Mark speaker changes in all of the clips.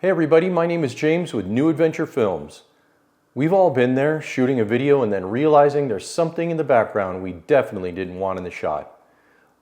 Speaker 1: Hey everybody, my name is James with New Adventure Films. We've all been there, shooting a video and then realizing there's something in the background we definitely didn't want in the shot.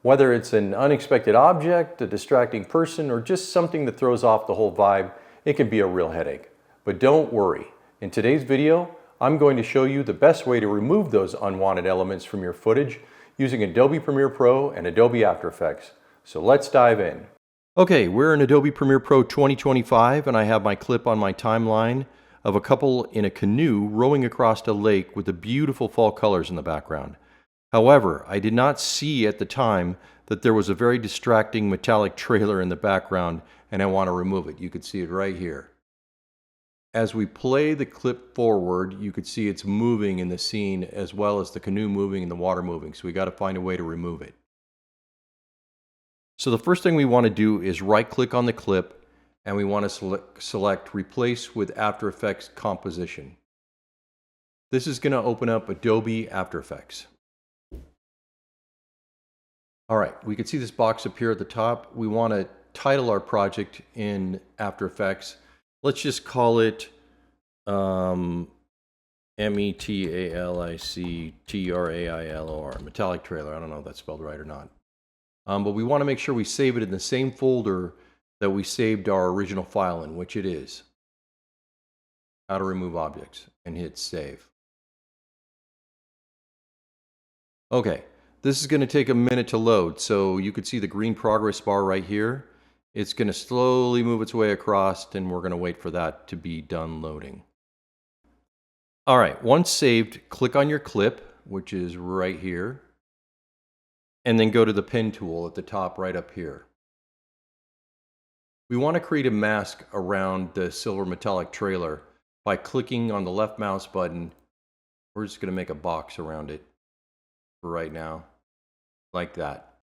Speaker 1: Whether it's an unexpected object, a distracting person, or just something that throws off the whole vibe, it can be a real headache. But don't worry. In today's video, I'm going to show you the best way to remove those unwanted elements from your footage using Adobe Premiere Pro and Adobe After Effects. So let's dive in. Okay, we're in Adobe Premiere Pro 2025 and I have my clip on my timeline of a couple in a canoe rowing across a lake with the beautiful fall colors in the background. However, I did not see at the time that there was a very distracting metallic trailer in the background and I want to remove it. You can see it right here. As we play the clip forward, you could see it's moving in the scene as well as the canoe moving and the water moving. So we got to find a way to remove it. So the first thing we want to do is right click on the clip and we want to select Replace with After Effects Composition. This is going to open up Adobe After Effects. Alright, we can see this box appear at the top. We want to title our project in After Effects. Let's just call it M-E-T-A-L-I-C-T-R-A-I-L-O-R, Metallic Trailer. I don't know if that's spelled right or not. But we want to make sure we save it in the same folder that we saved our original file in, which it is. How to remove objects, and hit save. Okay, this is going to take a minute to load, so you could see the green progress bar right here. It's going to slowly move its way across, and we're going to wait for that to be done loading. Alright, once saved, click on your clip, which is right here. And then go to the pen tool at the top right up here. We want to create a mask around the silver metallic trailer by clicking on the left mouse button. We're just going to make a box around it for right now, like that.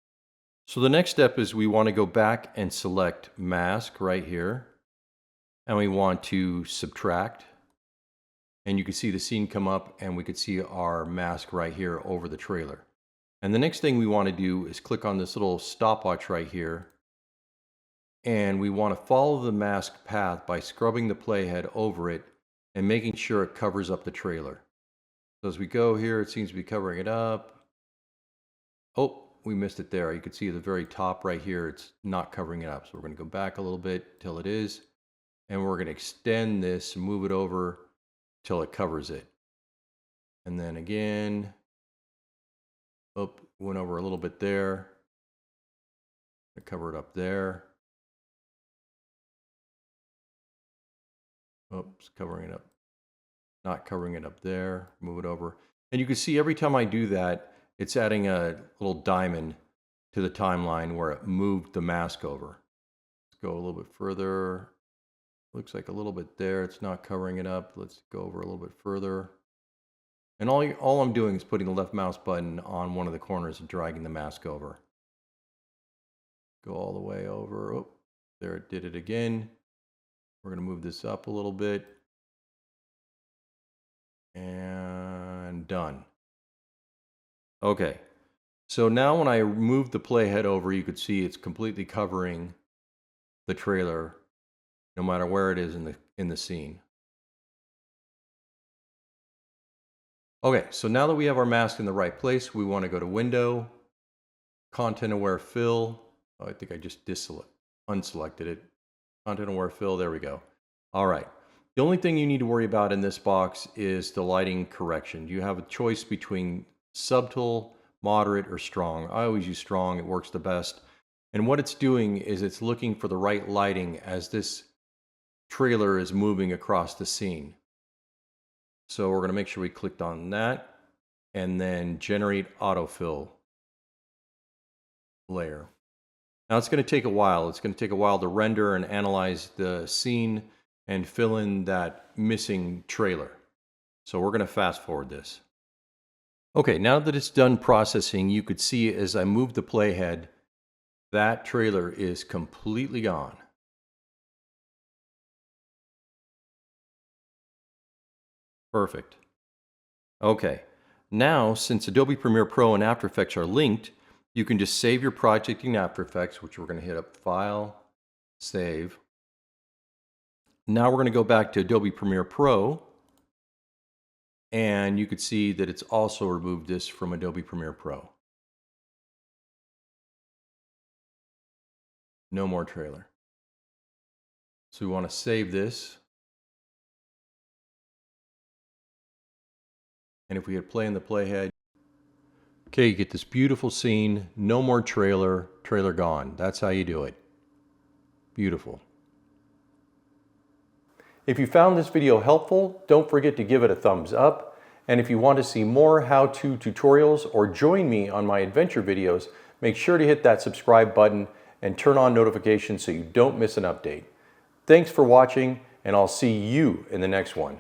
Speaker 1: So the next step is we want to go back and select mask right here. And we want to subtract. And you can see the scene come up and we could see our mask right here over the trailer. And the next thing we want to do is click on this little stopwatch right here. And we want to follow the mask path by scrubbing the playhead over it and making sure it covers up the trailer. So as we go here, it seems to be covering it up. Oh, we missed it there. You can see at the very top right here, it's not covering it up. So we're going to go back a little bit till it is. And we're going to extend this, move it over till it covers it. And then again. Oh, went over a little bit there. I cover it up there. Oops, covering it up. Not covering it up there. Move it over. And you can see every time I do that, it's adding a little diamond to the timeline where it moved the mask over. Let's go a little bit further. Looks like a little bit there. It's not covering it up. Let's go over a little bit further. And all I'm doing is putting the left mouse button on one of the corners and dragging the mask over. Go all the way over. Oh, there it did it again. We're going to move this up a little bit. And done. Okay. So now when I move the playhead over, you could see it's completely covering the trailer, no matter where it is in the scene. Okay, so now that we have our mask in the right place, we want to go to Window, Content Aware Fill. Oh, I think I just unselected it. Content Aware Fill, there we go. All right. The only thing you need to worry about in this box is the lighting correction. You have a choice between subtle, moderate, or strong. I always use strong, it works the best. And what it's doing is it's looking for the right lighting as this trailer is moving across the scene. So we're going to make sure we clicked on that and then generate autofill layer. Now it's going to take a while. It's going to take a while to render and analyze the scene and fill in that missing trailer. So we're going to fast forward this. Okay, now that it's done processing, you could see as I move the playhead, that trailer is completely gone. Perfect. Okay, now since Adobe Premiere Pro and After Effects are linked, you can just save your project in After Effects, which we're going to hit up File, Save. Now we're going to go back to Adobe Premiere Pro, and you could see that it's also removed this from Adobe Premiere Pro. No more trailer. So we want to save this. And if we hit play in the playhead, okay, you get this beautiful scene, no more trailer, trailer gone. That's how you do it. Beautiful. If you found this video helpful, don't forget to give it a thumbs up. And if you want to see more how-to tutorials or join me on my adventure videos, make sure to hit that subscribe button and turn on notifications so you don't miss an update. Thanks for watching, and I'll see you in the next one.